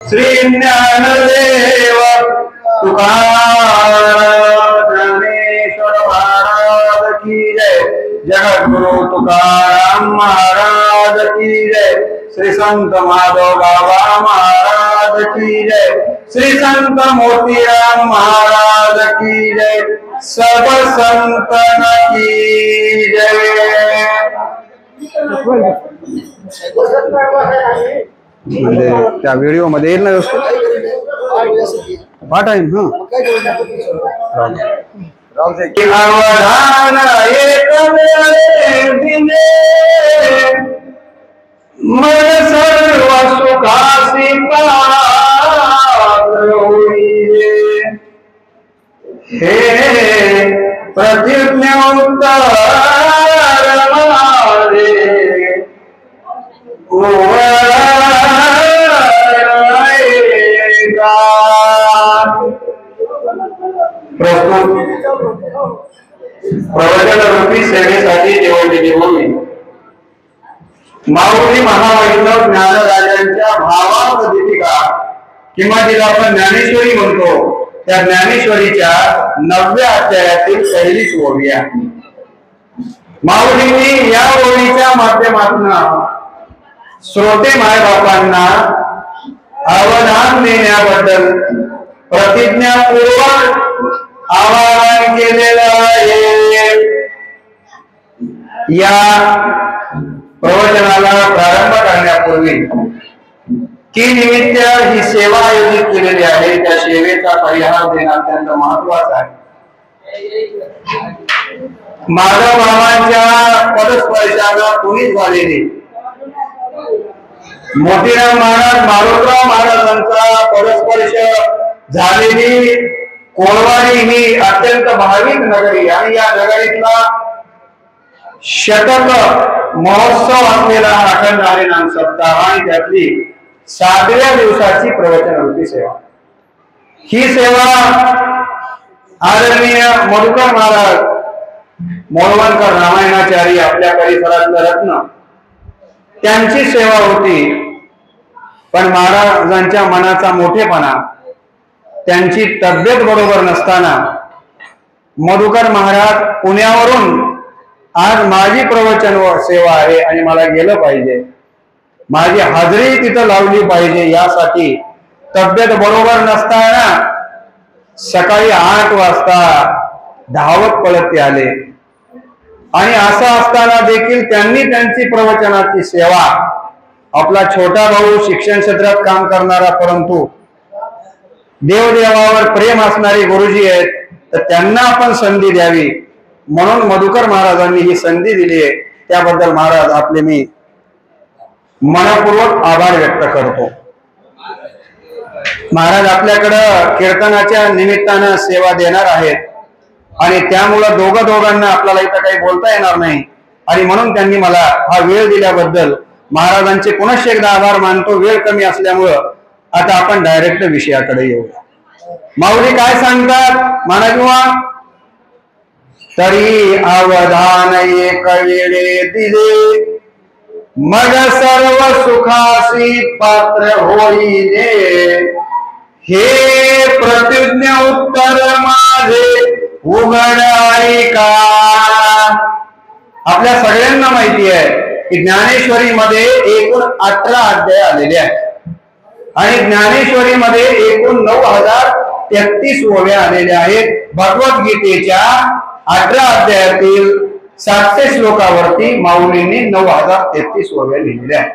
श्री ज्ञानदेव तुकाराम ज्ञानेश्वर महाराज की जय। जगद्गुरु तुकाराम महाराज की जय। श्री संत माधव बाबा महाराज की जय। श्री संत मोतीराम महाराज की जय। सब संतन की जय। म्हणजे त्या व्हिडिओ मध्ये येईल ना व्यवस्थित पाठ आहे ना। अवधान एक दिने मन सर्व सुखासी पात्र होईले। हे प्रतिज्ञा उत्तर मारे प्रवचन रूपी सेवेसाठी निवडलेली होती। माऊली महावैष्णव ज्ञानराजांच्या भावार्थ दीपिका किंवा जिला आपण ज्ञानेश्वरी म्हणतो त्या ज्ञानेश्वरीच्या 9व्या अध्यायातील पहिलीच ओवी आहे। माऊलींनी या ओवीच्या माध्यमातून श्रोते मायबापांना अवधान देण्याबद्दल प्रतिज्ञापूर्वक आवाहन केलेलं आहे। या प्रवचनाला प्रारंभ करण्यापूर्वी की निमित्त ही सेवा आयोजित केलेली आहे त्या सेवेचा परिहार देणं अत्यंत महत्वाचं आहे। माधव बाबांच्या पदस्पर्शाला पुनीत झालेली मोतीराम महाराज मारोतराव महाराजांचा पदस्पर्श झालेली कोळवाडी ही अत्यंत भाविक नगरी आणि या नगरीतला शतक महोत्सव असलेला अखंड हरिनाम सप्ताह आणि त्यातली 7व्या दिवसाची प्रवचन रूपी सेवा। ही सेवा आदरणीय मधुकर महाराज मोळवणकर रामायणाचारी आपल्या परिसरातलं रत्न त्यांची सेवा होती। पण महाराजांच्या मनाचा मोठेपणा त्यांची तब्येत बरोबर नसताना मधुकर महाराज पुण्यावरून आज माझी प्रवचन सेवा आहे आणि मला गेलं पाहिजे, माझी हाजरी तिथं लावली पाहिजे यासाठी तब्येत बरोबर नसताना सकाळी 8 वाजता धावत पळत ते आले। आणि असं असताना देखील त्यांनी त्यांची प्रवचनाची सेवा आपला छोटा भाऊ शिक्षण क्षेत्रात काम करणारा परंतु देवदेवावर प्रेम असणारे गुरुजी आहेत तर त्यांना आपण संधी द्यावी म्हणून मधुकर महाराजांनी ही संधी दिली आहे। त्याबद्दल महाराज आपले मी मनपूर्वक आभार व्यक्त करतो। महाराज आपल्याकडं कीर्तनाच्या निमित्तानं सेवा देणार आहेत आणि त्यामुळं दोघांना आपल्याला इथं काही बोलता येणार नाही आणि म्हणून त्यांनी मला हा वेळ दिल्याबद्दल महाराजांचे पुनश्च एकदा आभार मानतो। वेळ कमी असल्यामुळं आता आपण डायरेक्ट विषयाकडे येऊया। माऊली काय सांगतात म्हणा किंवा तरी अवधान एक वेळे दिले मग सर्व सुखासी पात्र होईले। हे प्रतिज्ञा उत्तर माझे उघड ऐका। आपल्या सगळ्यांना माहिती आहे की ज्ञानेश्वरी मध्ये एकूण 18 अध्याय आलेले आहेत आणि ज्ञानेश्वरी मध्ये एकूण 9033 ओव्या आलेल्या आहेत। भगवद्गीतेच्या 18 अध्यायातील 700 श्लोकावरती माऊलींनी 9033 ओव्या लिहिलेल्या आहेत।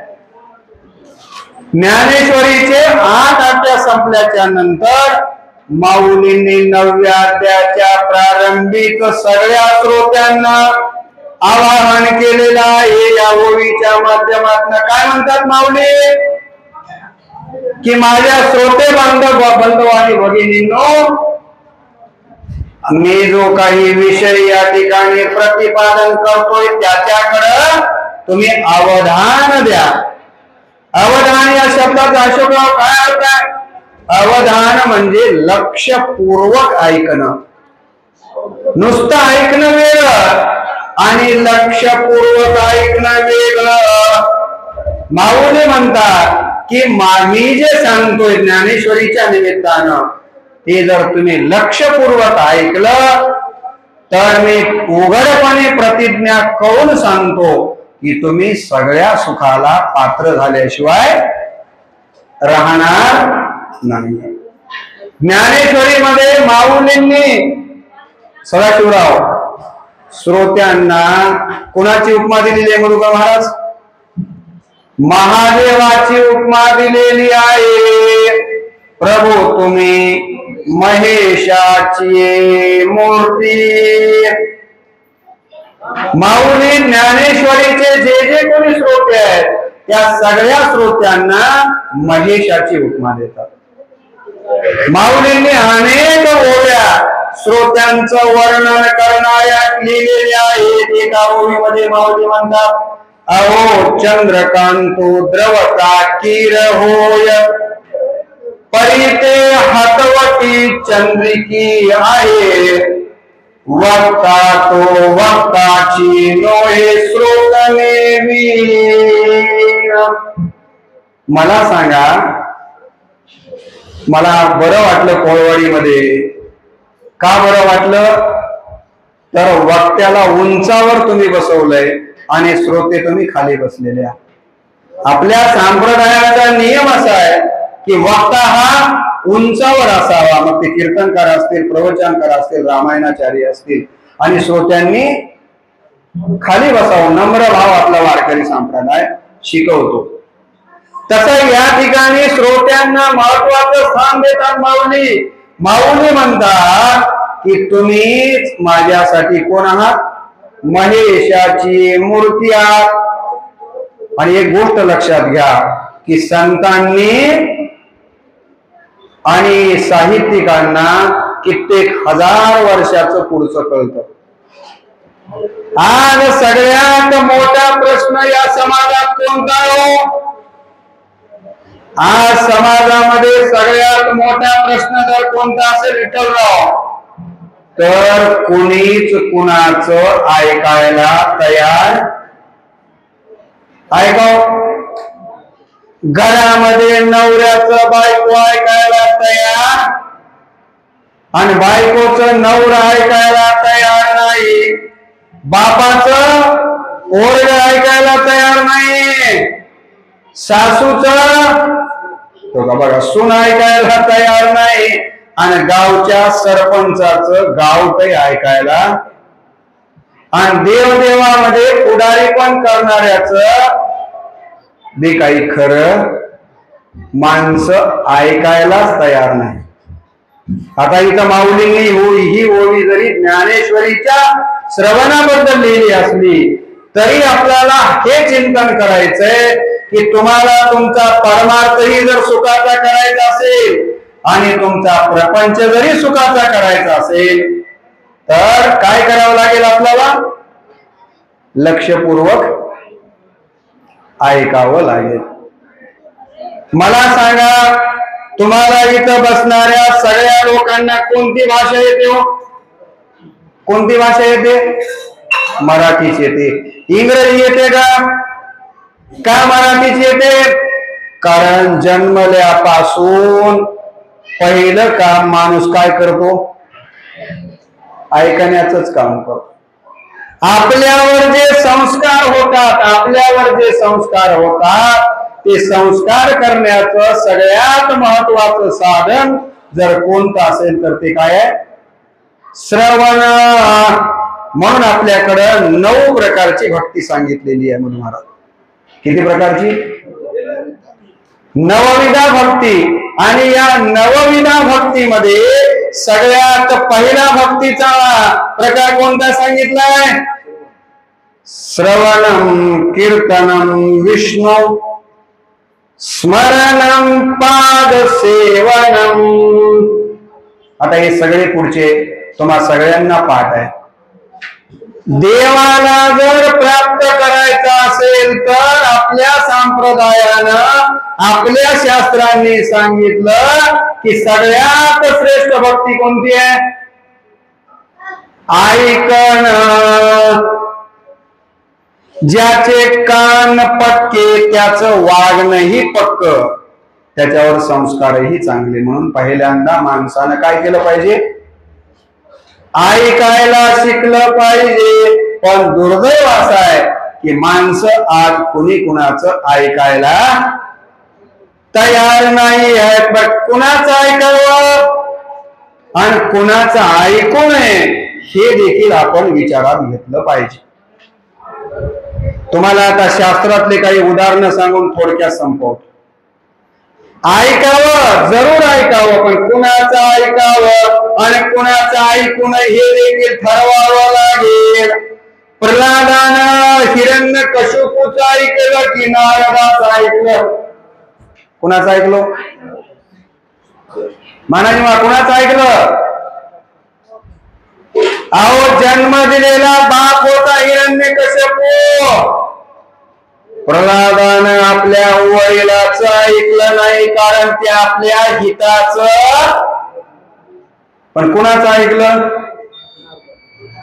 ज्ञानेश्वरीचे 8 अध्याय संपल्याच्या नंतर माऊलींनी 9व्या अध्यायाच्या प्रारंभिक सगळ्या श्रोत्यांना आवाहन केलेलं आहे। या ओवीच्या माध्यमातून काय म्हणतात माऊली की माझ्या श्रोते बंधू आणि भगिनींनो, मी जो काही विषय या ठिकाणी प्रतिपादन करतोय त्याच्याकडे तुम्ही अवधान द्या। अवधान या शब्दाचा अशोकराव काय अर्थ आहे? अवधान म्हणजे लक्षपूर्वक ऐकणं। नुसतं ऐकणं वेगळं आणि लक्षपूर्वक ऐकणं वेगळं। माऊली म्हणतात की मी जे सांगतोय ज्ञानेश्वरीच्या निमित्तानं ते जर तुम्ही लक्षपूर्वक ऐकलं तर मी उघडपणे प्रतिज्ञा करून सांगतो की तुम्ही सगळ्या सुखाला पात्र झाल्याशिवाय राहणार नाही. ज्ञानेश्वरीमध्ये माऊलींनी सदाशिवराव श्रोत्यांना कुणाची उपमा दिलेली आहे? मधुकर महाराज महादेवाची उपमा दिलेली आहे. प्रभू तुम्ही महेशाची मूर्ती. माऊली ज्ञानेश्वरीचे जे जे कोणी श्रोते आहेत त्या सगळ्या श्रोत्यांना महेशाची उपमा देतात. माऊलींनी अनेक ओव्या श्रोत्यांचं वर्णन करणाऱ्या लिहिलेल्या आहेत. एका ओवीमध्ये माऊली म्हणतात, अहो चंद्रकांतो द्रवता किर होय, परिते हातवटी चंद्रिकी आहे, वक्ता तो वक्ताची नोहे श्रोतने वीण. मला सांगा, मला बरं वाटलं कोळवडीमध्ये. का बरं वाटलं? तर वक्त्याला उंचावर तुम्ही बसवलंय आणि श्रोते तुम्ही खाली बसलेले. आपल्या संप्रदायाचा नियम असा आहे की वक्ता हा उंचावर असावा. मग ते कीर्तनकार असतील, प्रवचनकार असतील, रामायणाचार्य असतील, आणि श्रोत्यांनी खाली बसावं. नम्र भाव आपला वारकरी संप्रदाय शिकवतो. तसं या ठिकाणी श्रोत्यांना महत्वाचं स्थान देतात माऊली. माऊली म्हणतात की तुम्हीच माझ्यासाठी कोण आहात? महेशाची मूर्ती आहात. आणि एक गोष्ट लक्षात घ्या की संतांनी आणि साहित्यिकांना कित्येक हजार वर्षाचं पुढचं कळतं. आज सगळ्यात मोठा प्रश्न या समाजात कोणता हो? आज समाजामध्ये सगळ्यात मोठा प्रश्न जर कोणता असेल विठ्ठलराव, तर कुणीच कुणाचं ऐकायला तयार. ऐकाव, घरामध्ये नवऱ्याचं बायको ऐकायला तयार आणि बायकोचं नवरा ऐकायला तयार नाही. बापाचं ओरडे ऐकायला तयार नाही. सासूचं बघा सून ऐकायला तयार नाही. आणि गावच्या सरपंचाचं गावतही ऐकायला, आणि देवदेवामध्ये पुढारी पण करणाऱ्याच बी काही खरं माणसं ऐकायलाच तयार नाही. आता इथं माऊलींनी ही ओवी जरी ज्ञानेश्वरीच्या श्रवणाबद्दल लिहिली असली तरी आपल्याला हे चिंतन करायचंय की तुम्हाला तुमचा परमार्थही जर सुखाचा करायचा असेल आणि तुमचा प्रपंच जरी सुखाचा करायचा असेल तर काय करावं लागेल? आपल्याला लक्षपूर्वक ऐकावं लागेल. मला सांगा, तुम्हाला इथं बसणाऱ्या सगळ्या लोकांना कोणती भाषा येते हो? कोणती भाषा येते? मराठीच येते. इंग्रजी येते का? का मराठीच येते? कारण जन्मल्यापासून पहिलं काम माणूस काय करतो? ऐकण्याचंच काम करतो. आपल्यावर जे संस्कार होतात ते संस्कार करण्याचं सगळ्यात महत्वाचं साधन जर कोणतं असेल तर ते काय आहे? श्रवण. म्हणून आपल्याकडं 9 प्रकारची भक्ती सांगितलेली आहे. म्हणून महाराज किती प्रकारची? 9विधा भक्ती. आणि या 9विधा भक्तीमध्ये सगळ्यात पहिला भक्तीचा प्रकार कोणता सांगितलाय? श्रवणम कीर्तनम विष्णू स्मरणम पाद सेवनम. आता हे सगळे पुढचे तुम्हा सगळ्यांना पाठ आहे. देवाला जर प्राप्त करायचा असेल तर आपल्या संप्रदायानं, आपल्या शास्त्रांनी सांगितलं की सगळ्यात श्रेष्ठ भक्ती कोणती आहे? ऐकण. ज्याचे कान पक्के त्याचं वागणंही पक्क. त्याच्यावर संस्कारही चांगले. म्हणून पहिल्यांदा माणसानं काय केलं पाहिजे? ऐकायला शिकलं पाहिजे. पण दुर्दैव असं आहे की माणसं आज कुणी कुणाचं ऐकायला तयार नाही आहेत. पण कुणाचं ऐकावं आणि कुणाचं ऐकू नये हे देखील आपण विचारात घेतलं पाहिजे. तुम्हाला आता शास्त्रातले काही उदाहरणं सांगून थोडक्यात संपवतो. ऐकावं, जरूर ऐकावं, पण कुणाचं ऐकावं आणि कुणाचं ऐकू नये हे देखील ठरवावं लागेल. प्रल्हादानं हिरण्यकशिपूचं ऐकलं की नारदाचं ऐकलं? कुणाचं ऐकलं? मानाजी मा कुणाचं ऐकलं? अहो, जन्म दिलेला बाप होता हिरण्यकशिपू. प्रल्हादानं आपल्या वडिलाचं ऐकलं नाही, कारण ते आपल्या हिताचं. पण कुणाचं ऐकलं?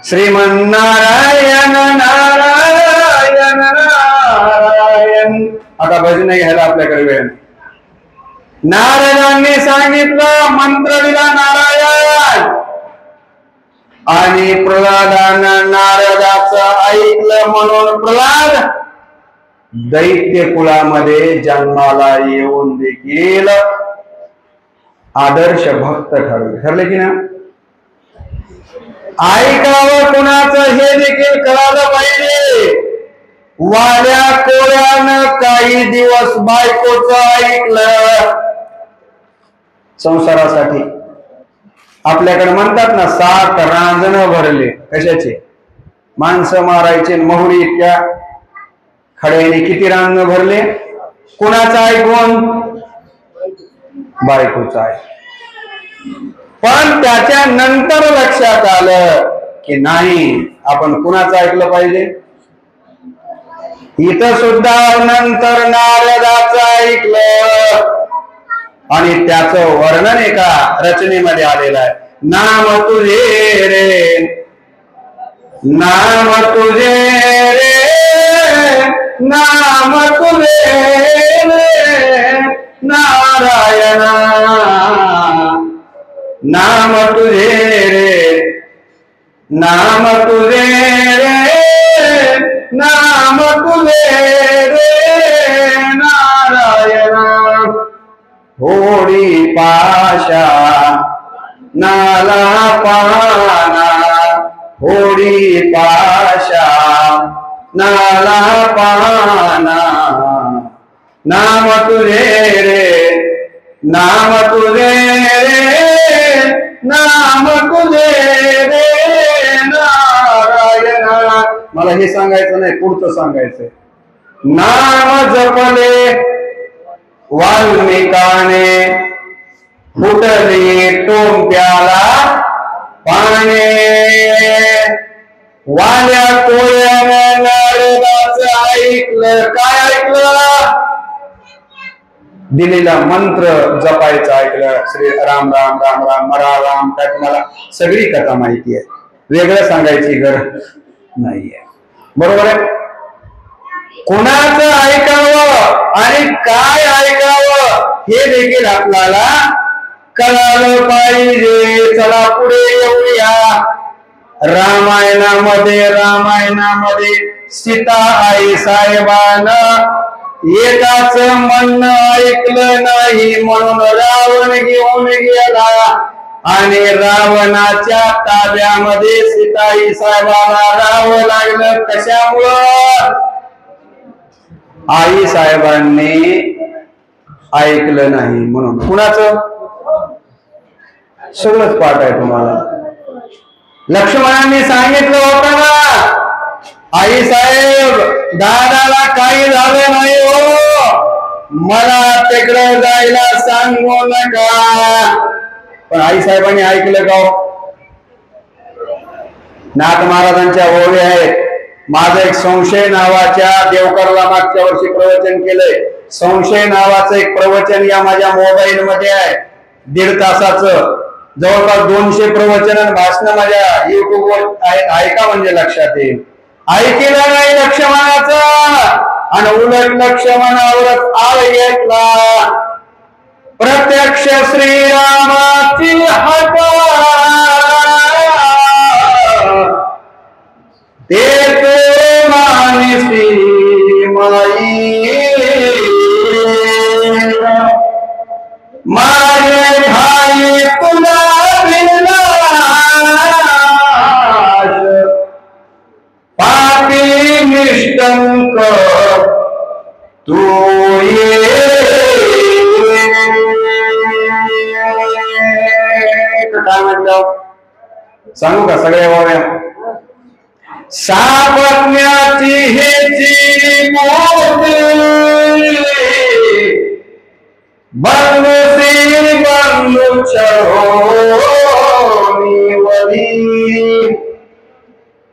श्रीमन्नारायण नारायण नारायण. आता भजन घ्यायला आपल्याकडे वेळ नाही. नारदांनी सांगितलं, मंत्र दिला नारायण, आणि प्रल्हादानं नारदाचं ऐकलं. म्हणून प्रल्हाद दैत्य कुळामध्ये जन्माला येऊन देखील आदर्श भक्त ठरले की ना. ऐकावं कुणाचं हे देखील कळालं पाहिजे. वाड्या कोळ्यानं काही दिवस बायकोचं ऐकलं. संसारासाठी आपल्याकडे म्हणतात ना, 7 रांजणं भरले. कशाचे? माणसं मारायचे. महुरी इतक्या खड्याने किती रांजणं भरले? कुणाचं ऐकून? बायकोचं ऐकून. पण त्याच्यानंतर लक्षात आलं की नाही, आपण कुणाचं ऐकलं पाहिजे? इथं सुद्धा नंतर नारदाचं ऐकलं, आणि त्याचं वर्णन एका रचनेमध्ये आलेलं आहे. नाम तुझे रे, नाम तुझे रे, नाम तुझे रे नारायण, नाम तुझे रे, नाम तुझे रे, नाम तुझे रे नारायण. होडी पाशा नाला पाना, होडी पाशा नाला पाना. नाम तुझे रे, नाम तुझे रे, नाम तुझे रे नारायण. मला हे सांगायचं नाही, पुढचं सांगायचंय. नाम जपले वाल्मिकाने, फुटले टोंप्याला पाने. वाल्या कोळ्यानं नारदाचं ऐकलं. काय ऐकलं? दिलेला मंत्र जपायचं ऐकलं. श्री राम राम राम राम मरा राम. काय तुम्हाला सगळी कथा माहिती आहे, वेगळं सांगायची गरज नाहीये. बरोबर आहे? कुणाचं ऐकावं आणि काय ऐकावं हे देखील आपल्याला कळालं पाहिजे. चला पुढे येऊया. रामायणामध्ये सीता आई साहेबानं एकाच म्हणणं ऐकलं नाही, म्हणून रावण घेऊन गेला, आणि रावणाच्या ताब्यामध्ये सीताई साहेबाला राहावं लागलं. कशामुळं? आई साहेबांनी ऐकलं नाही म्हणून. कुणाचं? सगळंच पाठ आहे तुम्हाला. लक्ष्मणांनी सांगितलं होतं ना, आई साहेब दादाला काही झालं नाही हो, मला तिकडे जायला सांगू नका. पण आई साहेबांनी ऐकलं का? नाथ महाराजांच्या ओळी आहेत. माझं एक संशय नावाच्या देवकरला मागच्या वर्षी प्रवचन केलंय. संशय नावाचं एक प्रवचन या माझ्या मोबाईल मध्ये आहे, 1.5 तासाचं. जवळपास 200 प्रवचन आणि भाषण माझ्या युट्यूबवर आहेत. ऐका म्हणजे लक्षात येईल. ऐकलं नाही लक्ष्मणाचं, आणि उलट लक्ष्मणावरच आळ घेतला. प्रत्यक्ष श्रीरामाची हाक ते मानसी माई माझे भाई तुला पापी निष्ठंक तू ये काय म्हटलं सांगू का सगळ्या वाव्या सापत्न्याची हेची मोती बंधुसी बंधू चढोनी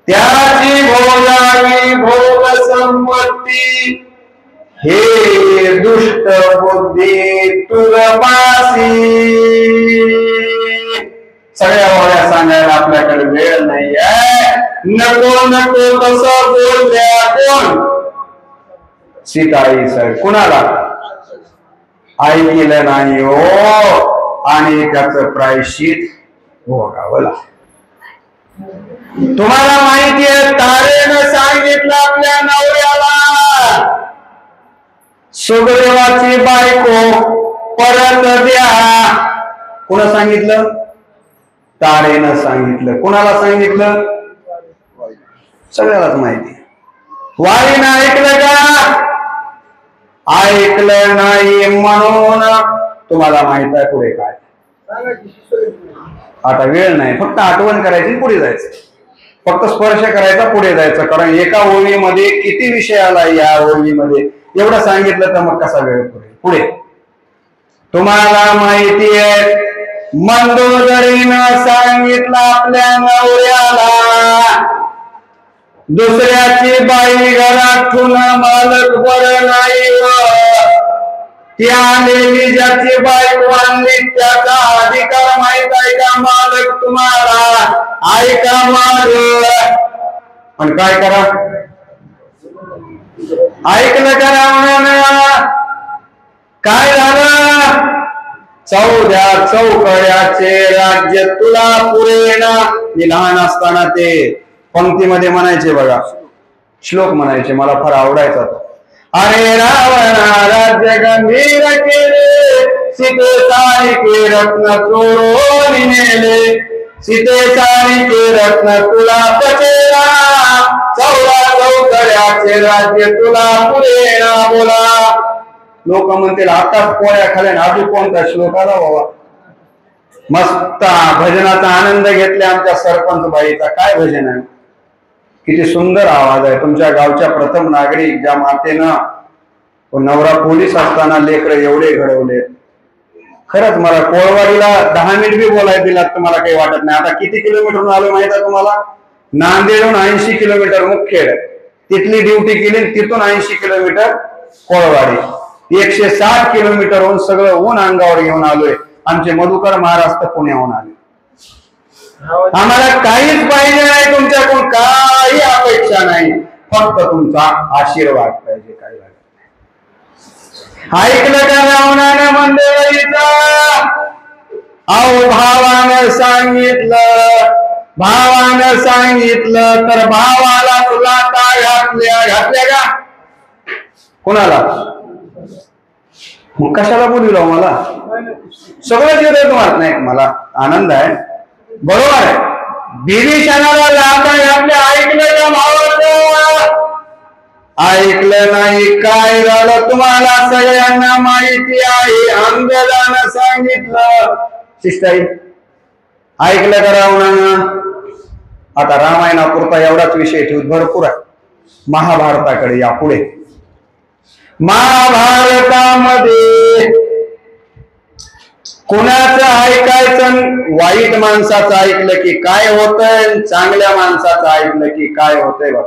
त्याची भोगावी भोग संपत्ती हे दुष्ट बुद्धी तुरबासी सगळ्या वाड्या सांगायला आपल्याकडे वेळ नाही आहे नको नको तसं बोलल्या कोण सीताई सर कुणाला ऐकलं नाही हो आणि त्याचं प्रायश्चित भोगावं लागतं तुम्हाला माहिती आहे तारेनं सांगितलं आपल्या नवऱ्याला सुग्रीवाची बायको परत द्या कोणा सांगितलं तारेनं सांगितलं कोणाला सांगितलं सगळ्यालाच माहिती वारीनं ऐकलं का ऐकलं नाही म्हणून तुम्हाला माहित आहे पुढे काय आता वेळ नाही फक्त आठवण करायची पुढे जायचं फक्त स्पर्श करायचा पुढे जायचं कारण एका ओळीमध्ये किती विषय आला या ओळीमध्ये एवढं सांगितलं तर मग कसा वेळ पुढे तुम्हाला माहिती आहे मंदोदरीनं सांगितलं आपल्या नवऱ्याला दुसऱ्याची बाई घरात ठेवणं मालक बरं नाही ती आलेली ज्याची बायको आणली त्याचा अधिकार माहित आहे का मालक तुम्हाला ऐका माझं पण काय करा ऐकलं करा म्हणून काय झालं चौकड्याचे राज्य तुला पुरेना मी लहान असताना ते पंक्तीमध्ये म्हणायचे बघा श्लोक म्हणायचे मला फार आवडायचा तो अरे रावणा राज्य गंभीर केले सीतेसारिके रत्न चोरून नेले सीतेसारिके रत्न तुला बचेला चौकड्याचे राज्य तुला पुरेना बोला लोक म्हणतील आताच पोळ्या खाल्यान अजून कोणता श्लोक आला बाबा मस्त भजनाचा आनंद घेतला आमच्या सरपंच बाईचा काय भजन आहे किती सुंदर आवाज आहे तुमच्या गावच्या प्रथम नागरिक ज्या मातेनं नवरा पोलीस असताना लेकरं एवढे घडवले खरंच मला कोळवाडीला 10 मिनिट बी बोलायला दिलात तुम्हाला काही वाटत नाही आता किती किलोमीटरहून आलो माहित आहे तुम्हाला नांदेडहून 80 किलोमीटर मुखेड तिथली ड्युटी केली तिथून 80 किलोमीटर कोळवाडी 160 किलोमीटरहून सगळं ऊन अंगावर घेऊन आलोय आमचे मधुकर महाराष्ट्र पुण्याहून आले आम्हाला काहीच पाहिजे नाही तुमच्याकडून काही अपेक्षा नाही फक्त तुमचा आशीर्वाद पाहिजे काही लागत नाही ऐकलं का रावणानं मंडळीचा अहो भावानं सांगितलं तर भावाला तुला काय घातल्या का कोणाला मग कशाला बोलू मला सगळं येत तुम्हाला नाही मला आनंद आहे बरोबर आहे बिभीषणाला लाथा घातल्या ऐकलं का भावाचं ऐकलं नाही काय झालं तुम्हाला सगळ्यांना माहिती आहे अंगदानं सांगितलं शिष्टाई ऐकलं का रावणानं आता रामायणापुरता एवढाच विषय ठेवून भरपूर आहे महाभारताकडे या पुढे महाभारतामध्ये कुणाचं ऐकायचं वाईट माणसाचं ऐकलं की काय होतंय चांगल्या माणसाचं ऐकलं की काय होतंय बघ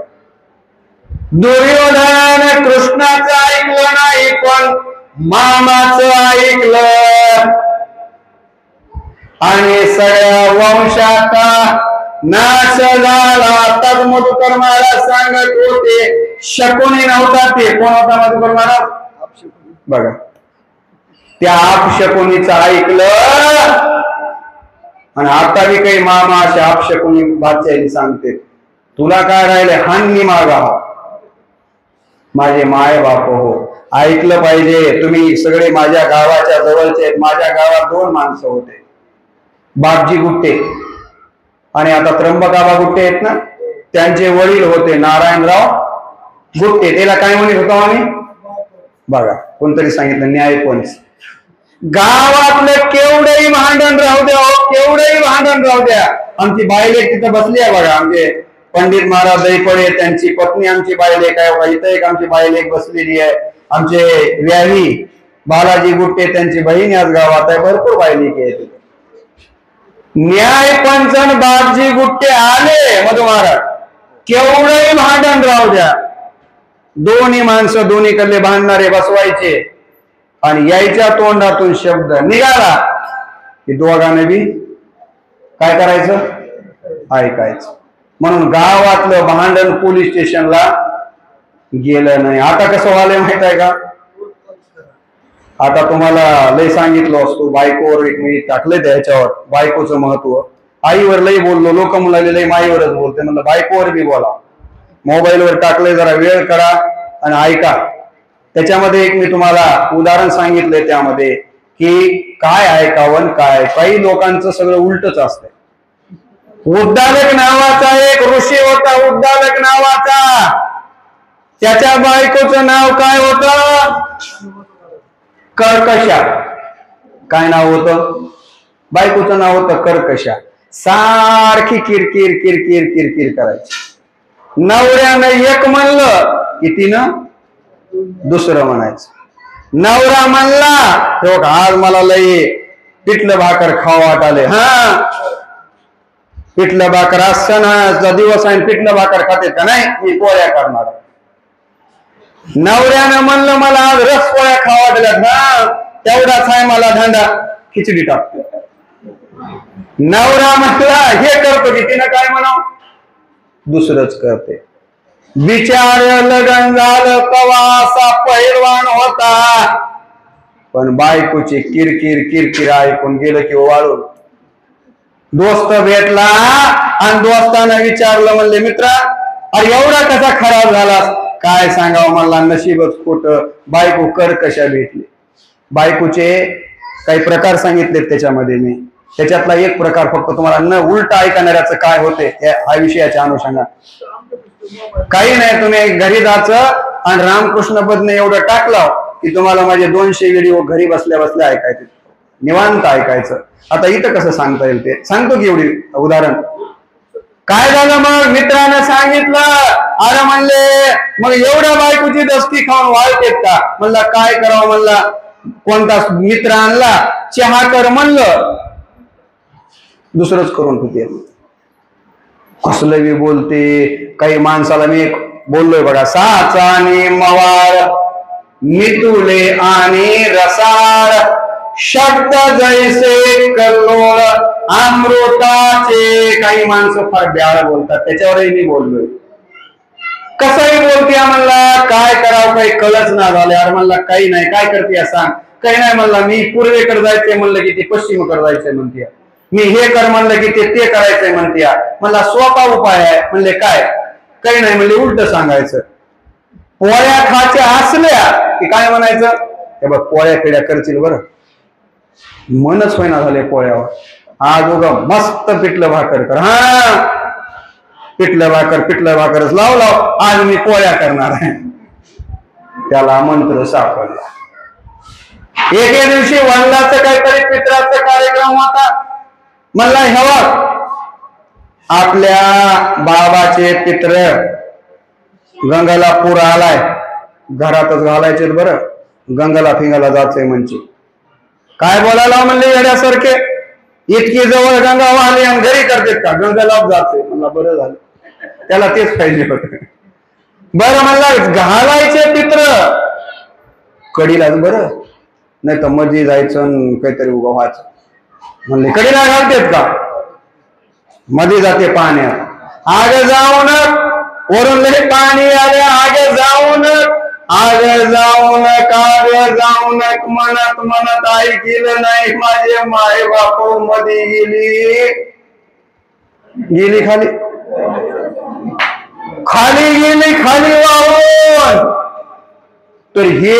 दुर्योधनाने कृष्णाचं ऐकलं नाही पण मामाचं ऐकलं आणि सगळ्या वंशाचा नाश झाला तर मधुकर महाराज सांगत होते शकुनी नव्हता ते कोण होता मधुकर महाराज बघा त्या अपशकुनीचं ऐकलं आणि आता बी काही मामा अशा अपशकुनी बादशाही सांगते, तुला काय राहिले हानी मागा, माझे माय बाप हो, ऐकलं पाहिजे तुम्ही सगळे माझ्या गावाच्या जवळचे आहेत. माझ्या गावात 2 माणसं होते, बापजी गुट्टे आणि आता त्र्यंबकाबा गुट्टे आहेत ना, त्यांचे वडील होते नारायणराव गुट्टे. त्याला काय म्हणत होता आम्ही बघा, कोणतरी सांगितलं न्यायपंच. गावातलं केवढंही भांडण राहू द्या, केवढंही भांडण राहू द्या, आमची बायलेक तिथं बसली आहे बघा, आमचे पंडित महाराज दैपडे त्यांची पत्नी आमची बायलेक आहे बघा, इथं एक आमची बायलेक बसलेली आहे. आमचे व्यावी बालाजी गुट्टे त्यांची बहीण आज गावात आहे, भरपूर बायलेक आहे. न्यायपंचन बापजी गुट्टे आले मधु महाराज, केवढंही भांडण राहू द्या, दोन्ही माणसं दोन्हीकडले भांडणारे बसवायचे आणि यायच्या तोंडातून शब्द निघाला की दोघांनी बी काय करायचं, ऐकायचं. म्हणून गावातलं भांडण पोलीस स्टेशनला गेलं नाही. आता कसं व्हायला माहित आहे का, आता तुम्हाला लय सांगितलं असतो, बायकोवर एक मी टाकले त्याच्यावर बायकोचं महत्व. आईवर लय बोललो, लोक मुलाले लय माईवरच बोलते, म्हणलं बायकोवर बी बोला. मोबाईलवर टाकले, जरा वेळ करा आणि ऐका. त्याच्यामध्ये एक मी तुम्हाला उदाहरण सांगितलंय त्यामध्ये की काय ऐकावं काय, काही लोकांचं सगळं उलटच असतंय. उद्दालक नावाचा एक ऋषी होता, उद्दालक नावाचा, त्याच्या बायकोचं नाव काय होतं, कर्कशा. काय नाव होतं, बायकोचं नाव होतं कर्कशा. सारखी किरकिर किरकिर किरकिर करायची. नवऱ्यानं एक म्हणलं की तिनं दुसरं म्हणायचं. नवरा म्हणला तो आज मला लय पिठलं भाकर खाऊ वाटाले, हा पिठलं भाकर आज सणाचा दिवस आहे, पिठलं भाकर खाते का नाही, मी पोळ्या करणार. नवऱ्यानं म्हणलं मला आज रस पोळ्या खाऊ वाटल्यात, हा तेवढाच आहे मला धंदा, खिचडी टाकतो. नवरा म्हटला हे करतो की तिनं काय म्हणाव, दुसरंच करते. विचार लग्न झालं तवा असा पहिलवान होता, पण बायकोची किरकिर किरकिर ऐकून गेलं की वाळून. दोस्त भेटला आणि दोस्तानं विचारलं, म्हणले मित्रा अरे एवढा कसा खराब झालास, काय सांगावं मला नशीबच खोटं, बायको कर्कशा भेटली. बायकोचे काही प्रकार सांगितलेत त्याच्यामध्ये मी, त्याच्यातला एक प्रकार फक्त तुम्हाला न उलट ऐकणाऱ्याचं काय होते हा विषयाच्या अनुषंगाने. काही नाही, तुम्ही घरी जायचं आणि रामकृष्ण पदने एवढं टाकलं की तुम्हाला माझे 200 व्हिडिओ घरी बसल्या बसल्या ऐकायचे, निवांत ऐकायचं. आता इथं कसं सांगता येईल ते सांगतो की एवढी उदाहरण. काय झालं मग, मित्रानं सांगितलं, अरे म्हणले मग एवढ्या बायकोची दस्ती खाऊन वाळतेत का, म्हणला काय करावं, म्हणला कोणता मित्र आणला, चहा कर म्हणलं, दुसरंच करून होते. कसलं बी बोलते, काही माणसाला मी एक बोललोय बघा, साचाने मवाळ मितुले आणि रसाळ, शब्द जैसे कल्लोळ अमृताचे. काही माणसं फार ब्याळ बोलतात, त्याच्यावरही मी बोललोय. कसंही बोलते म्हणला, काय करावं काही कळच ना झाले. अरे म्हणला काही नाही, काय करते सांग. काही नाही म्हणला, मी पूर्वेकडे जायचंय म्हणलं की ते पश्चिमेकडे जायचंय म्हणते, मी हे कर म्हणलं की ते करायचंय म्हणते. म्हणला सोपा उपाय आहे, म्हणले काय, काही नाही म्हणले उलट सांगायचं. पोळ्या खायच्या असल्या की काय म्हणायचं, हे बघ पोळ्या पिढ्या करतील बरं, मनच होईना झाले पोळ्यावर. आज उगा मस्त पिठलं भाकर कर, हा पिठलं भाकरच लाव आज मी पोळ्या करणार आहे. त्याला मंत्र सापडला. एके दिवशी वडिलाचं काहीतरी पित्राचा कार्यक्रम होता. म्हणला हवा आपल्या बाबाचे पित्र गंगाला पूर आलाय, घरातच घालायचे बरं, गंगाला फिंगाला जायचंय म्हणजे. काय बोलायला म्हणले येण्यासारखे, इतकी जवळ गंगा वाहली आणि घरी करतेत का, गंगाला जाते. म्हणला बरं झालं, त्याला तेच पाहिजे होत. बरं म्हणला घालायचे पित्र कडीला बरं, नाही तर मध्ये जायचं काहीतरी उभं व्हायचं. म्हणले कडीला घालतेत का, मध्ये जाते पाण्यात. आगे जाऊन वरून लई पाणी आले, आगे जाऊन आग जाऊन काग जाऊन म्हणत म्हणत ऐकलं नाही माझे माय बाप मध्ये गेली खाली खाली गेली खाली वाहून. तर हे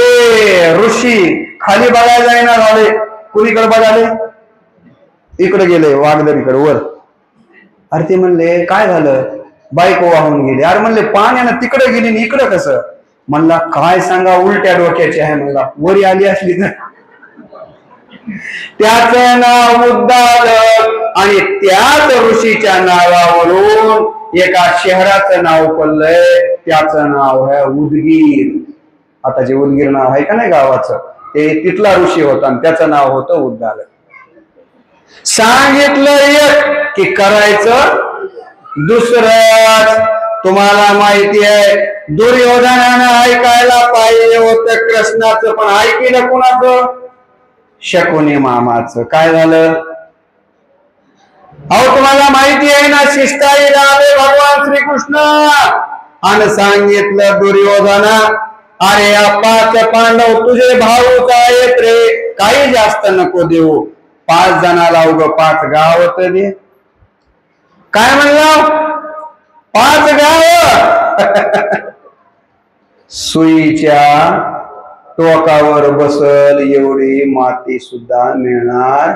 ऋषी खाली बघायला जाईना झाले. कुणीकडे बघाले? इकडे गेले वाघदरीकडे वर. अरे ते म्हणले काय झालं? बायको वाहून गेली. अरे म्हणले पाण्यानं तिकडे गेली आणि इकडं कसं? म्हणला काय सांगा उलट्या डोक्याची आहे. म्हणला वरी आली असली तर. त्याचं नाव उद्दालक आणि त्याच ऋषीच्या नावावरून एका शहराचं नाव पडलंय. त्याचं नाव आहे उदगीर. आता जे उदगीर नाव आहे का नाही गावाचं, ते तिथला ऋषी होता आणि त्याचं नाव होतं उद्दालक. सांगितलं एक की करायचं दुसरं. तुम्हाला माहिती आहे दुर्योधनानं ऐकायला पाहिजे होतं कृष्णाचं, पण ऐकलं कुणाचं? शकुनी मामाचं. काय झालं? अहो तुम्हाला माहिती आहे ना, शिष्टाईला आले भगवान श्रीकृष्ण आणि सांगितलं दुर्योधना अरे पाच पांडव तुझे भाऊच आहेत रे, काही जास्त नको देऊ, 5 जणाला उगं 5 गाव तर दे. काय म्हणलं? 5 गाव. सुईच्या टोकावर बसल एवढी माती सुद्धा मिळणार.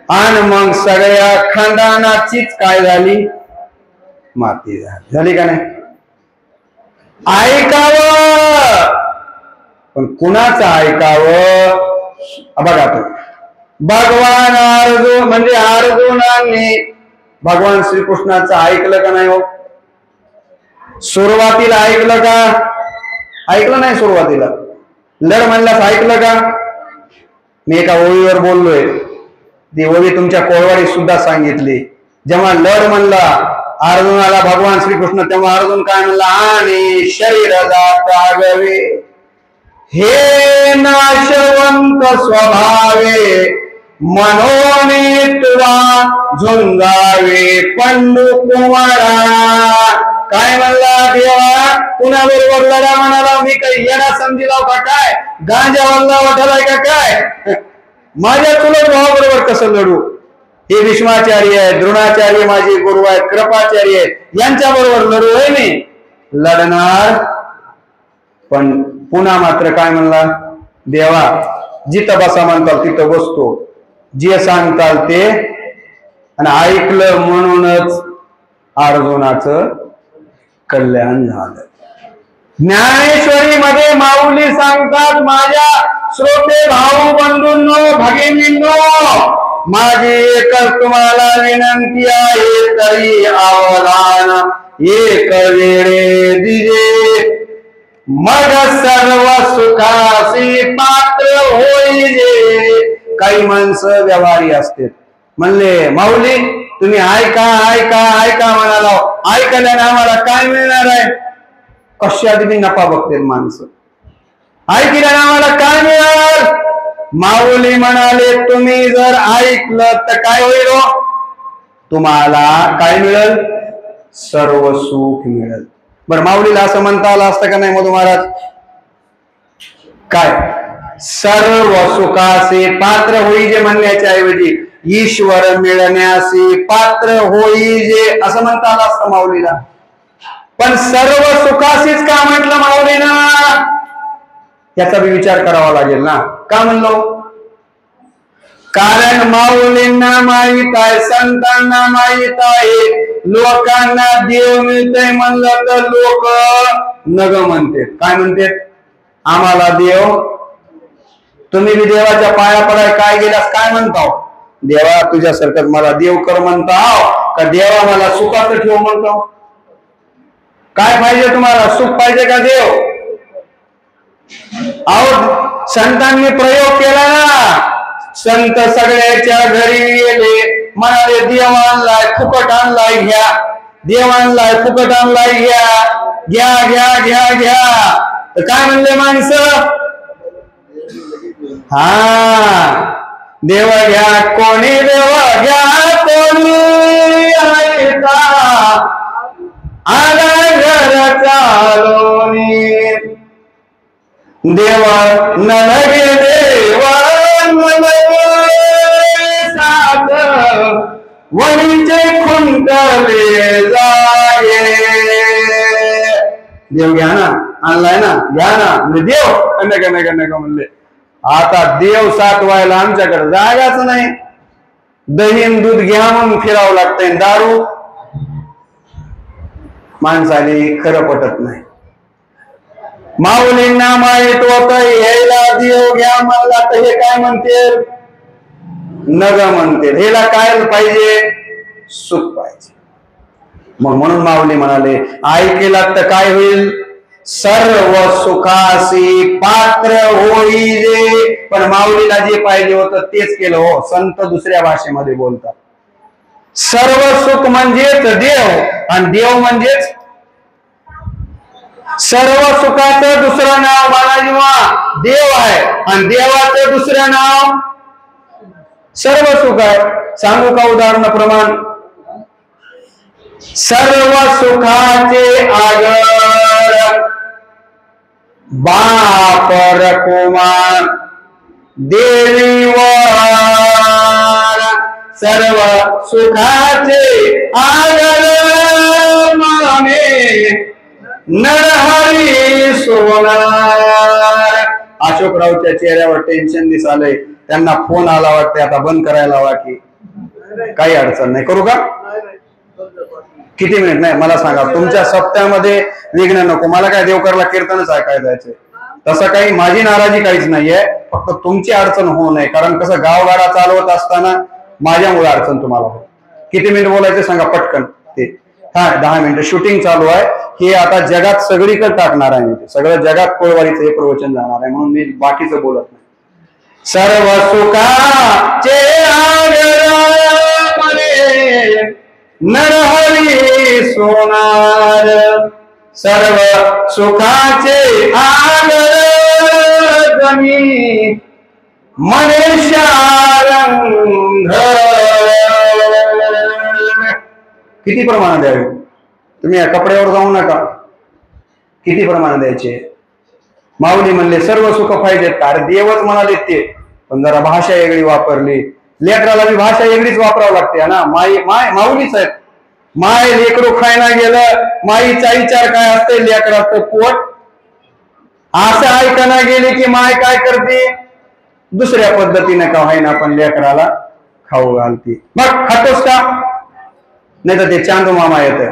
आणि मग सगळ्या खानदानाचीच काय झाली? माती झाली का नाही? ऐकावं, पण कुणाचं ऐकावं? बघा तो भगवान अर्जुन म्हणजे अर्जुनांनी भगवान श्रीकृष्णाचं ऐकलं का नाही? हो सुरुवातीला ऐकलं का? ऐकलं नाही. सुरुवातीला लढ म्हणल्यास ऐकलं का? मी एका ओळीवर बोललोय, ती ओळी तुमच्या कोळवाडीत सुद्धा सांगितली. जेव्हा लढ म्हणला अर्जुनाला भगवान श्रीकृष्ण, तेव्हा अर्जुन काय म्हणला? आणि शरीर त्यागवे हे नाशवंत स्वभावे मनोनी तुला झुंजावे पंडू कुमारा. काय म्हणला देवा? कुणाबरोबर लढा म्हणाला? मी काही येणा समजिलाव का काय? गांजा वल्ला वाटलाय का काय? माझ्या चुलत भावाबरोबर कसं लढू? हे भीष्माचार्य आहे, द्रोणाचार्य माझे गुरु आहेत, कृपाचार्य आहेत, यांच्या बरोबर लढू आहे मी? लढणार. पण पुन्हा मात्र काय म्हणला? देवा जिथं बसा म्हणताल तिथं बसतो, जे सांगताल ते. आणि ऐकलं म्हणूनच अर्जुनाचं कल्याण झालं. ज्ञानेश्वरी मध्ये माऊली सांगतात, माझ्या श्रोते भाऊ बंधूंनो भगिनींनो, माझी एकच तुम्हाला विनंती आहे, तरी अवधान एक वेळे दिजे, मग सर्व सुखासी पात्र होईले. काही माणसं व्यवहारी असतात. म्हणले माऊली तुम्ही ऐका ऐका ऐका म्हणाला, ऐकल्याने आम्हाला काय मिळणार आहे? कशात बी नफा बघते माणसं. ऐकल्याने आम्हाला काय मिळणार? माऊली म्हणाले तुम्ही जर ऐकलं तर काय होईल? तुम्हाला काय मिळेल? सर्व सुख मिळेल. बरं माऊलीला असं म्हणता आलं असतं का नाही मधु महाराज? काय? सर्व सुखाचे पात्र होईजे म्हणण्याच्या ऐवजी ईश्वर मिळण्याचे पात्र होईजे असं म्हणता आलं असतं माऊलीला. पण सर्व सुखाशीच का म्हटलं माऊलीनं? याचा बी विचार करावा लागेल ना. का म्हणलो? कारण माऊलींना माहित आहे, संतांना माहित आहे, लोकांना देव मिळतंय म्हणलं तर लोक नग म्हणते. काय म्हणते? आम्हाला देव. तुम्ही बी देवाच्या पाया पडाय काय गेल्यास काय म्हणताव? देवा तुझ्यासारखं मला देव कर म्हणताव का देवा मला सुखात ठेव म्हणताव? काय पाहिजे तुम्हाला? सुख पाहिजे का देव? अहो संतांनी प्रयोग केला ना. संत सगळ्याच्या घरी गेले, म्हणाले देव आणलाय फुकट आणलाय घ्या, देव आणलाय फुकट आणलाय घ्या, घ्या घ्या घ्या घ्या. तर काय म्हणले माणसं? हा देव घ्या कोणी, देव घ्या कोणी, ऐका आला घर चालोनी. देवा न लगे देवा सात वणीचे खुंटले जाये. देव घ्या ना, आणलाय ना, घ्या ना. देव नका म्हणले. आता देव सातवायला आमच्याकडे जागाच नाही. दहीन दूध घ्या म्हणून फिरावं लागतंय. दारू माणसाने खरं पटत नाही. माऊलींना माहित होत यायला देव घ्या म्हणला तर हे काय म्हणते, नग म्हणते. ह्याला काय पाहिजे, सुख पाहिजे. मग म्हणून माऊली म्हणाले ऐकेला तर काय होईल, सर्व सुखासी पात्र होईल. पण माऊलीला जे पाहिजे होतं तेच केलं. हो, संत दुसऱ्या भाषेमध्ये बोलतात. सर्व सुख म्हणजेच देव आणि देव म्हणजेच सर्व सुखाचं दुसरं नाव बालाजीवा देव आहे आणि देवाचं दुसरं नाव सर्व सुख आहे. सांगू का उदाहरण प्रमाण, सर्व सुखाचे आगर बाप रकुमार देवीवर. सर्व सुखाचे आगर माने नरहरी सोनार. अशोकरावच्या चेहऱ्यावर टेन्शन दिसालय. त्यांना फोन आला वाटते, आता बंद करायला हवा की काही अडचण नाही. करू का, किती मिनिट. नाही मला सांगा, तुमच्या सप्त्यामध्ये विघ्न नको. मला काय देवकरला कीर्तनच ऐकायला जायचंय. तसं काही माझी नाराजी काहीच नाहीये, फक्त तुमची अडचण होऊ नये. कारण कसं गावगाडा चालवत असताना माझ्यामुळे अडचण तुम्हाला हो. किती मिनिट बोलायचे सांगा पटकन. ते 10 मिनिटं शूटिंग चालू आहे. हे आता जगात सगळीकडे टाकणार आहे मी. सगळं जगात कोळवाडीचं हे प्रवचन जाणार आहे, म्हणून मी बाकीचं बोलत नाही. सर्व सुखाचे नरहरी सोनार. सर्व सुखाचे आगर जमी मनुष्यारंग. किती प्रमाण द्यावे तुम्ही या कपड्यावर जाऊ नका. किती प्रमाण द्यायचे. माऊली म्हणले सर्व सुख पाहिजेत. अरे देवच म्हणाले ते, पण जरा भाषा वेगळी वापरली. लेकराला बी भाषा वेगळीच वापरावं लागते ना. माऊलीच आहेत. माय लेकरू खायला गेलं, माईचा विचार काय असते, लेकराचं पोट. असं ऐकायला गेले की माय काय करते, दुसऱ्या पद्धतीने का व्हायना पण लेकराला खाऊ घालते. मग खातोस का, नाही तर ते चांदू मामा येतोय.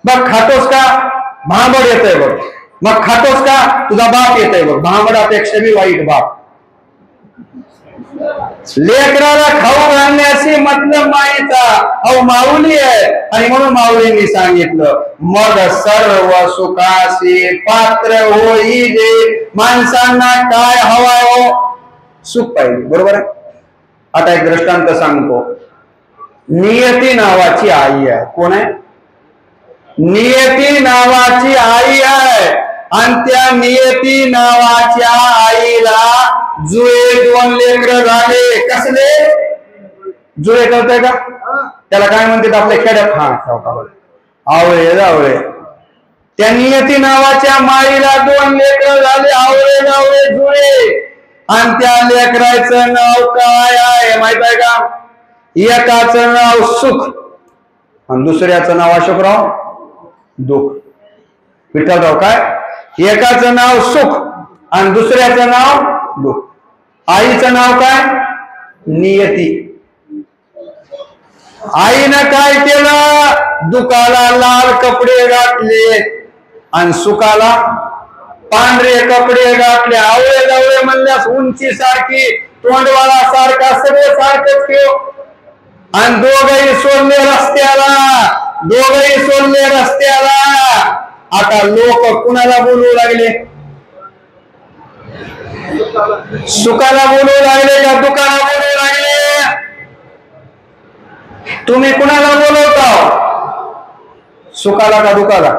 मग खातोस का, भांबड येतोय बघ. मग खातोस का, तुझा बाप येतोय बघ. भांबडापेक्षा बी वाईट बाप. लेकराला खाऊ घालण्याशी मतलब माईचा. अहो माऊली आहे. आणि म्हणून माऊलींनी सांगितलं मग सर्व सुखाशी पात्र होईल. माणसांना काय हवाय हो, सुख पाहिजे. बरोबर आहे. आता एक दृष्टांत सांगतो. नियती नावाची आई आहे. कोण आहे, नियती नावाची आई आहे. आणि त्या नियती नावाच्या आईला जुळे 2 लेकरं झाले. कसले जुळे कळतंय का, त्याला काय म्हणतात आपल्या खेड्यात, आवळे जावळे. त्या नियती नावाच्या माईला 2 लेकरं झाले, आवळे जावळे जुळे. आणि त्या लेकराचं नाव काय आहे माहित आहे का, एकाचं नाव सुख आणि दुसऱ्याचं नाव अशोकराव दुःख. विठ्ठलराव काय, एकाचं नाव सुख आणि दुसऱ्याचं नाव दुःख. आईचं नाव काय, नियती. आईनं काय केलं, दुखाला लाल कपडे घातले आणि सुखाला पांढरे कपडे घातले. आवळे जावळे म्हणल्यास उंची सारखी, तोंडवाला सारखा, सगळे सारखंच ठेव. आणि दोघही सोडले रस्त्याला, दोघही सोडले रस्त्याला. आता लोक कुणाला बोलू लागले, सुखाला बोलू लागले का दुखाला बोलू लागले. तुम्ही कुणाला बोलवता, सुखाला का दुखाला.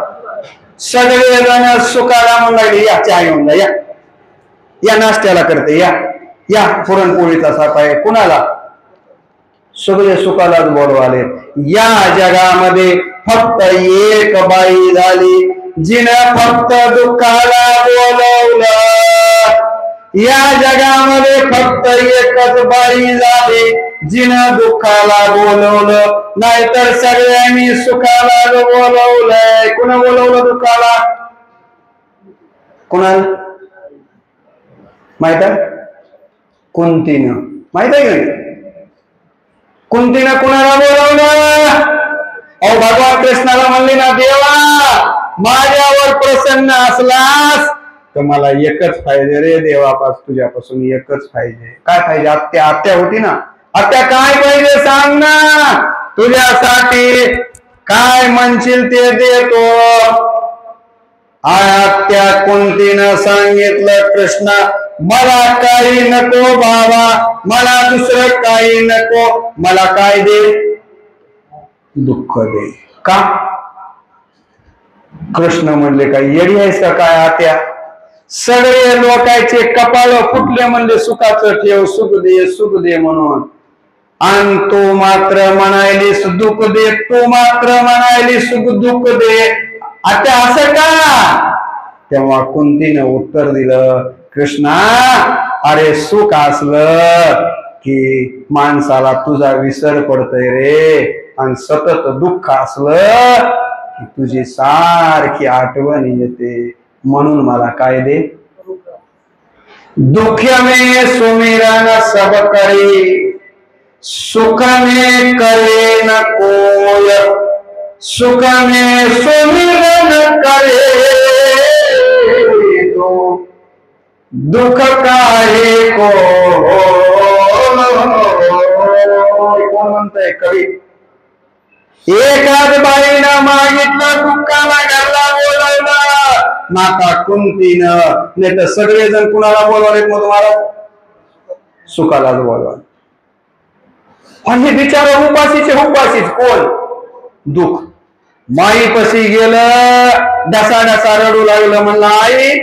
सगळे जण सुखाला म्हणून लागले, या चहा घेऊन जा, या नाश्त्याला करते, या पुरणपोळीचा साप आहे. कुणाला, सगळे सुखालाच बोलवाले. या जगामध्ये फक्त एक बाई झाली जिने फक्त दुःखाला बोलवलं. या जगामध्ये फक्त एकच बाई झाली जिनं दुःखाला बोलवलं, नाहीतर सगळ्यांनी सुखाला बोलवलंय. कुणा बोलवलं दुःखाला? कुणाला माहित आहे? कुंतीनं. माहित आहे का? कुंतीनं कुणाला बोलवलं? अहो भगवान कृष्णाला म्हणले ना, देवा माझ्यावर प्रसन्न असलास तर मला एकच पाहिजे रे देवापास, तुझ्यापासून एकच पाहिजे. काय पाहिजे? आत्या होती ना, आत्या काय पाहिजे सांग ना, तुझ्यासाठी काय म्हणशील ते देतो. आत्या कुंतीनं सांगितलं, कृष्णा मला काही नको बाबा, मला दुसरं काही नको, मला काय दे? दुःख दे. का? कृष्ण म्हणले काय येडी आहेस का काय आत्या? सगळे लोकांचे कपाळ फुटले, म्हणले सुखाचं ठेव, सुख दे सुख दे म्हणून, आणि तू मात्र म्हणायलीस दुःख दे, तू मात्र म्हणायलीस सुख दुःख दे. आता असं का? तेव्हा कुंतीनं उत्तर दिलं, कृष्णा अरे सुख असलं की माणसाला तुझा विसर पडतय रे, आणि सतत दुःख असलं की तुझी सारखी आठवण येते, म्हणून मला काय दे? दुःख में सुमिरन सब करी, सुख में करे न कोय, सुख में सुमिरन करे तो दुख काहे को. कोण म्हणतंय? कवी. एकाच बाईनं मागितलं, दुःखाला घरला बोलावलं, माता कुंतीनं. नाही तर सगळेजण कुणाला बोलवले? मग तुम्हाला सुखालाच बोलवा. आणि बिचारा उपाशीच कोण? दुःख. माईपाशी गेलं, डसा डसा रडू लागलं, म्हणला आई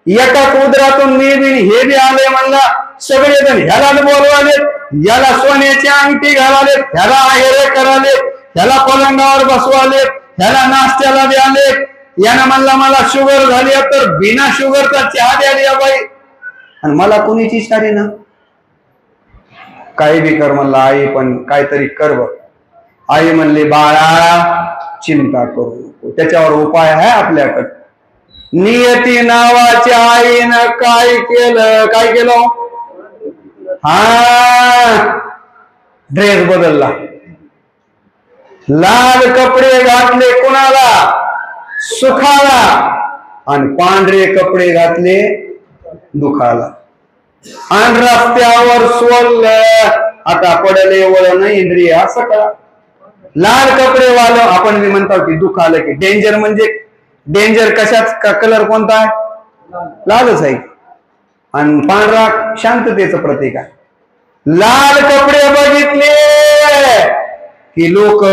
एका उदरातून मी बी हे बी आले, म्हणला सगळेजण ह्याला बोलवालेत, याला सोन्याची अंगठी घालालेत, ह्याला आहेरे करालेत, ह्याला पलंगावर बसवालेत, ह्याला नाश्त्याला द्यालेत, यानं म्हणला मला शुगर झाली तर बिना शुगरचा चहा द्यायला बाई, आणि मला कुणीची सारी ना. काही बी कर म्हणला आई, पण काहीतरी कर बघ. आई म्हणली बाळा चिंता करू नको, त्याच्यावर उपाय आहे आपल्याकडे. नियती नावाच्या आईनं काय केलं? काय केलं? हा, ड्रेस बदलला, लाल कपडे घातले कुणाला? सुखाला, आणि पांढरे कपडे घातले दुखाला, आणि रस्त्यावर सोडलं. आता पडले वळण इंद्रिय, असं करा. लाल कपडे वालं आपण मी म्हणतो की दुःख आलं की डेंजर. म्हणजे डेंजर कशाच? कलर कोणता आहे? लालच आहे. आणि पांढरा शांततेचं प्रतीक आहे. लाल कपडे बघितले की लोक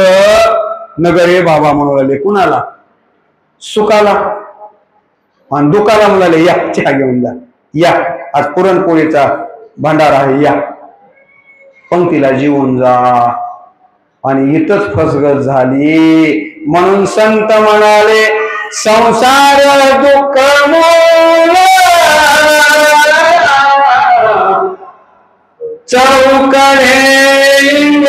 नगरे बाबा म्हणू लागले. कुणाला? सुखाला. आणि दुःखाला म्हणाले या चहा घेऊन जा, या आज पुरणपोळीचा भांडार आहे, या पंक्तीला जेवून जा. आणि इथंच फसगत झाली. म्हणून संत म्हणाले संसार दुःख मूल, चौकडे लिंग,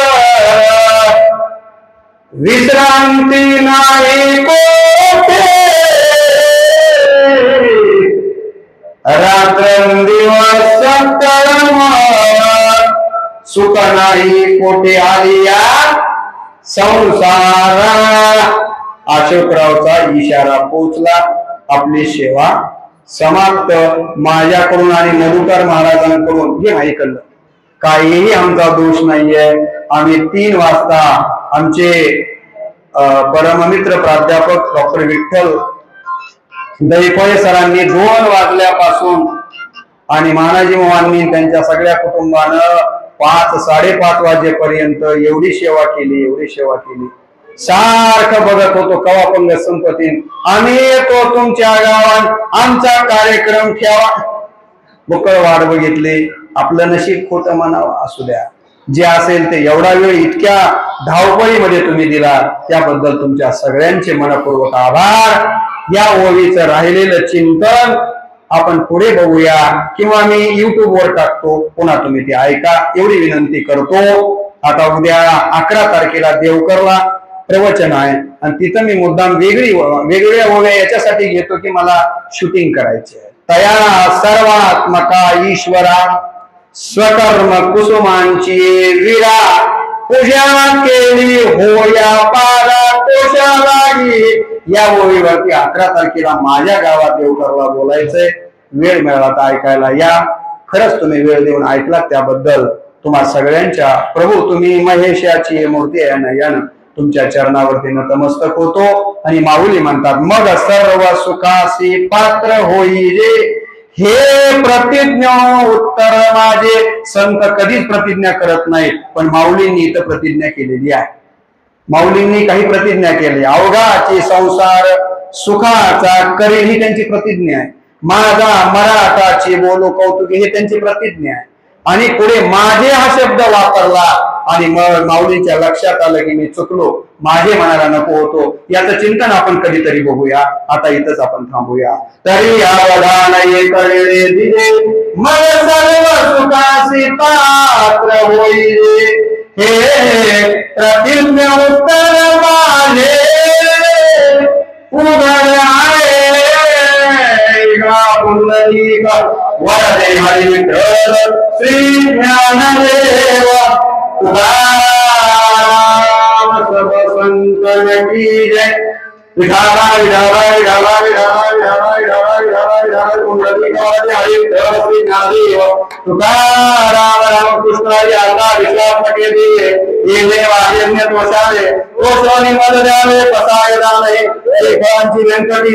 विश्रांती नाही कोठे, रात्रंदिवस कर्म, सुख नाही कोठे आलिया संसार. अशोकरावचा इशारा पोचला, आपली सेवा समाप्त. माझ्याकडून आणि मधुकर महाराजांकडून हे ऐकलं, काहीही आमचा दोष नाहीये. आम्ही 3 वाजता आमचे परममित्र प्राध्यापक डॉक्टर विठ्ठल दैफळे सरांनी 2 वाजल्यापासून आणि मानाजी मोहांनी त्यांच्या सगळ्या कुटुंबानं 5-5:30 वाजेपर्यंत एवढी सेवा केली, एवढी सेवा केली. सारखं बघत होतो कवा पंग संपत्ती. आम्ही येतो तुमच्या गावात, आमचा कार्यक्रम ठेवा. बुकळ वाट बघितली. आपलं नशीब खोटं म्हणावं, असू द्या. जे असेल ते एवढा वेळ इतक्या धावपळीमध्ये तुम्ही दिला, त्याबद्दल तुमच्या सगळ्यांचे मनपूर्वक आभार. या ओळीचं राहिलेलं चिंतन आपण पुढे बघूया किंवा मी युट्यूबवर टाकतो, पुन्हा तुम्ही ते ऐका एवढी विनंती करतो। आता उद्या 11 तारखेला देवकरला प्रवचन आहे आणि तिथं मी मुद्दाम वेगवेगळ्या ओव्या याच्यासाठी घेतो की मला शूटिंग करायची आहे। तया सर्वात्मका ईश्वरा स्वकर्म कुसुमांची वीरा पूजा केली होया पारा कोशा लागी। या ओळीवरती 11 तारखेला माझ्या गावात देवकरला बोलायचंय। वेळ मिळाला तर ऐकायला या। खरंच तुम्ही वेळ देऊन ऐकलात त्याबद्दल तुम्हा सगळ्यांच्या प्रभू तुम्ही महेशाची मूर्ती आहे यानं तुमच्या चरणावरती नतमस्तक होतो। आणि माऊली म्हणतात मग सर्व सुखासी पात्र होई रे हे प्रतिज्ञा उत्तर माझे। संत कधीच प्रतिज्ञा करत नाही, पण माऊलींनी इथं प्रतिज्ञा केलेली आहे। माऊलींनी काही प्रतिज्ञा केली, अवघाची संसार सुखाचा करेल ही त्यांची प्रतिज्ञा आहे। माझा मराठाची बोलू कौतुक हे त्यांची प्रतिज्ञा आहे। आणि पुढे माझे हा शब्द वापरला आणि मग माऊलींच्या लक्षात आलं की मी चुकलो, माझे म्हणायला नको होतो। याचं चिंतन आपण कधीतरी बघूया। आता इथंच आपण थांबूया। तरी अवधान येतळे दिले मग सर्व सुखासी पात्र होई हे प्रतिज्ञा उत्तर माझे उघड आहे वरदे हरी विठ्ठल श्री ज्ञानदेव तुकाराम सब संतन की जय। विठाला विठाला विठाला विठाला विठाला विठाला विठाला विठाला कुंडलिकावती हरी विठ्ठल श्री ज्ञानदेव तुकाराम रामकृष्ण हरी आता विश्वास पटे दिए ये देव आयज्ञ दोषावे ओ सोनी मद द्यावे पसाय दाने एक फळांची व्यंकटी